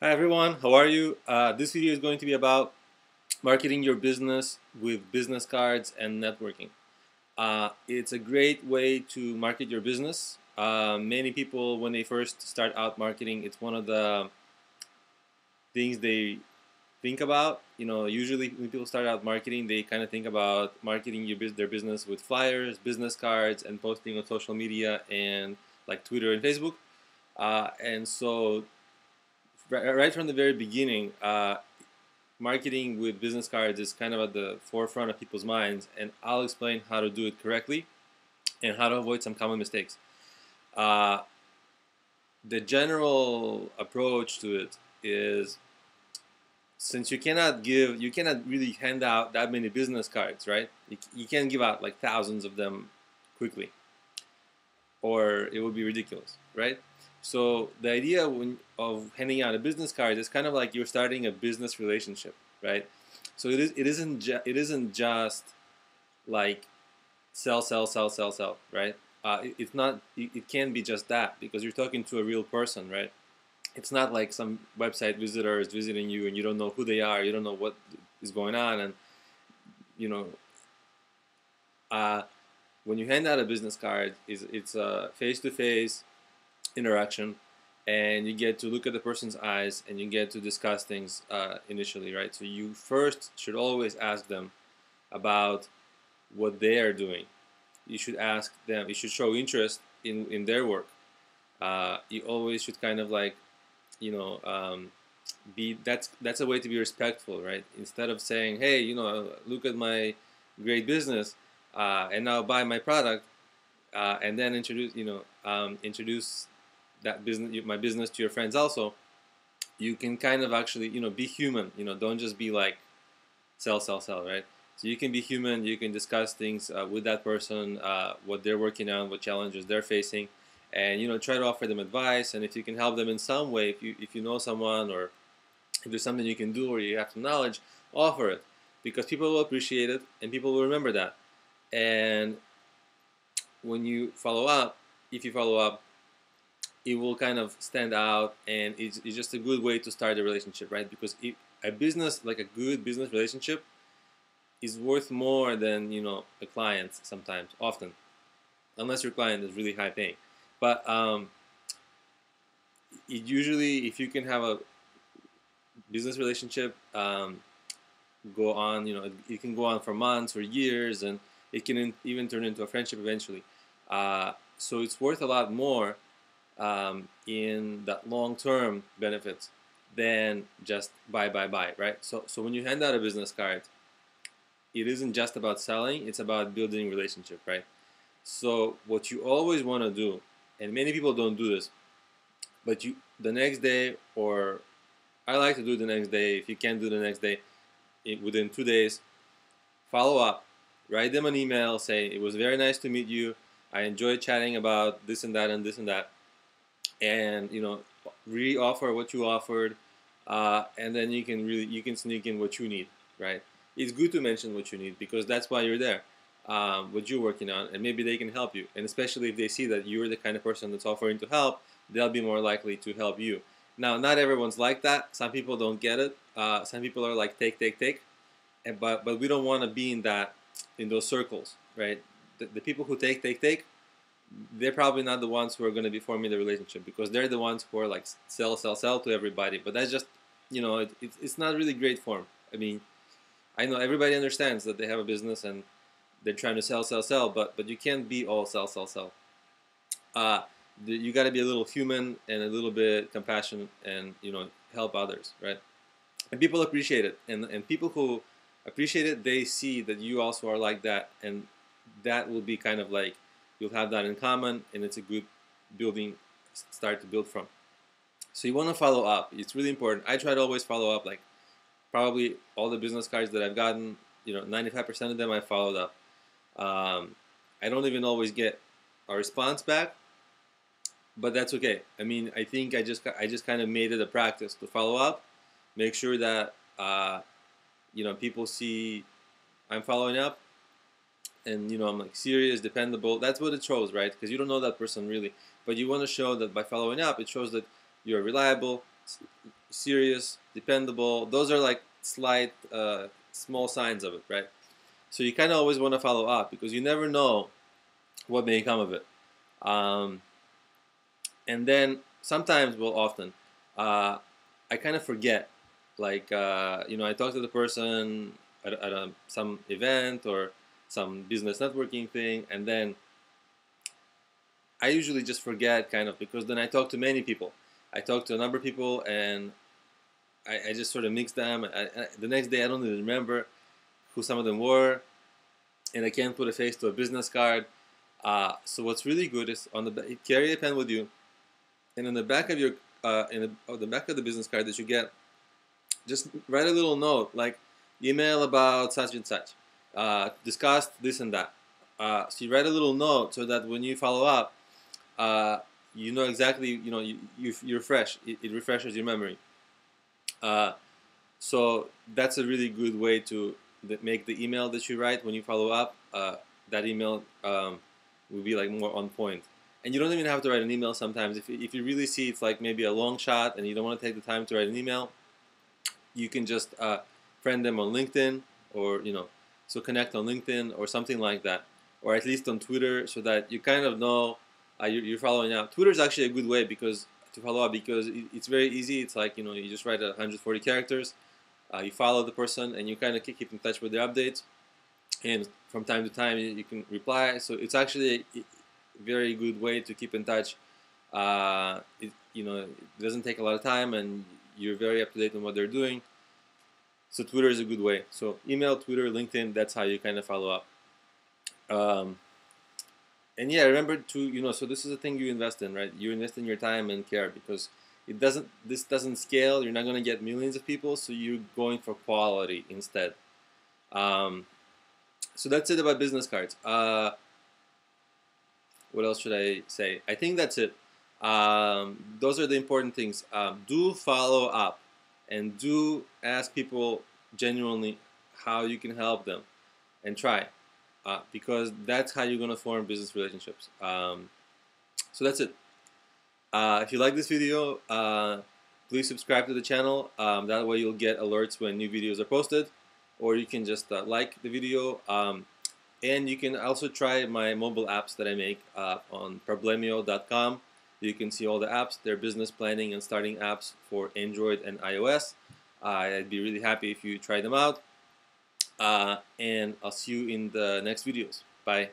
Hi everyone, how are you? This video is going to be about marketing your business with business cards and networking. It's a great way to market your business. Many people, when they first start out marketing, it's one of the things they think about. Usually when people start out marketing, they kind of think about marketing their business with flyers, business cards, and posting on social media and like Twitter and Facebook. And so right from the very beginning, marketing with business cards is kind of at the forefront of people's minds, and I'll explain how to do it correctly and how to avoid some common mistakes. Uh, the general approach to it is, since you cannot really hand out that many business cards, right? You can't give out like thousands of them quickly, or it would be ridiculous, right? So the idea of handing out a business card is kind of like you're starting a business relationship, right? So it isn't just like sell, right? It's not. It can be just that because you're talking to a real person, right? It's not like some website visitor is visiting you and you don't know who they are, you don't know what is going on, and you know uh, when you hand out a business card, it's a face-to-face interaction, and you get to look at the person's eyes and you get to discuss things initially, right? So you first should always ask them about what they are doing. You should ask them. You should show interest in their work. You always should kind of like, you know, be that's a way to be respectful, right? Instead of saying, hey, look at my great business, and now buy my product, and then introduce that my business to your friends also. You can kind of actually, be human. Don't just be like sell, right? So you can be human. You can discuss things with that person, what they're working on, what challenges they're facing, and try to offer them advice. And if you can help them in some way, if you know someone, or if there's something you can do, or you have some knowledge, offer it, because people will appreciate it and people will remember that. And when you follow up, if you follow up, it will kind of stand out, and it's just a good way to start a relationship, right? Because a business, like a good business relationship, is worth more than a client sometimes, often, unless your client is really high paying. But it usually, if you can have a business relationship, go on, it can go on for months or years, and it can even turn into a friendship eventually. So it's worth a lot more in that long-term benefits than just buy, right? So when you hand out a business card, it isn't just about selling, it's about building relationship, right? So what you always want to do, and many people don't do this, but the next day, or I like to do the next day, if you can't do the next day, within 2 days, follow up, write them an email, say it was very nice to meet you, I enjoyed chatting about this and that and this and that, and re-offer what you offered, and then you can sneak in what you need, right? It's good to mention what you need because that's why you're there, what you're working on, and maybe they can help you. And especially if they see that you're the kind of person that's offering to help, they'll be more likely to help you. Now, not everyone's like that. Some people don't get it. Some people are like take, but we don't want to be in those circles, right? The people who take, they're probably not the ones who are going to be forming the relationship, because they're the ones who are like sell to everybody. But that's just, it's not really great form. I mean, I know everybody understands that they have a business and they're trying to sell, but you can't be all sell. Uh, you got to be a little human and a little bit compassionate, and help others, right? And people appreciate it, and people who appreciate it, they see that you also are like that, and that will be kind of like, you'll have that in common, and it's a good building start to build from. So you want to follow up. It's really important. I try to always follow up. Like, probably all the business cards that I've gotten, 95% of them I followed up. I don't even always get a response back, but that's okay. I mean, I think I just kind of made it a practice to follow up, make sure that people see I'm following up, and I'm like serious, dependable. That's what it shows, right? Because you don't know that person really, but you want to show that by following up, it shows that you're reliable, serious, dependable. Those are like slight, small signs of it, right? So you kind of always want to follow up because you never know what may come of it. Um, and then sometimes, well, often, I kind of forget. Like, I talk to the person at some event or some business networking thing, and then I usually just forget, kind of, because then I talk to many people. I talk to a number of people, and I just sort of mix them. The next day, I don't even remember who some of them were, and I can't put a face to a business card. So what's really good is carry a pen with you, and in the back of your the back of the business card that you get, just write a little note like email about such and such, discussed this and that. So you write a little note so that when you follow up, you know exactly, you're fresh. It refreshes your memory. Uh, so that's a really good way to make the email that you write when you follow up. That email will be like more on point. And you don't even have to write an email sometimes. If you really see it's like maybe a long shot and you don't want to take the time to write an email, you can just friend them on LinkedIn, or so connect on LinkedIn or something like that, or at least on Twitter, so that you kind of know you're following up. Twitter is actually a good way to follow up because it's very easy. It's like you just write 140 characters, you follow the person, and you kind of keep in touch with their updates, and from time to time you can reply. So it's actually a very good way to keep in touch. It doesn't take a lot of time, and you're very up to date on what they're doing. So Twitter is a good way. So email, Twitter, LinkedIn, that's how you kind of follow up. And yeah, remember to, so this is a thing you invest in, right? You invest in your time and care, because this doesn't scale. You're not going to get millions of people, so you're going for quality instead. So that's it about business cards. What else should I say? I think that's it. Those are the important things. Do follow up, and do ask people genuinely how you can help them, and try, because that's how you're going to form business relationships. So that's it. If you like this video, please subscribe to the channel. That way you'll get alerts when new videos are posted, or you can just like the video. And you can also try my mobile apps that I make on problemio.com. You can see all the apps. They're business planning and starting apps for Android and iOS. I'd be really happy if you try them out. And I'll see you in the next videos. Bye.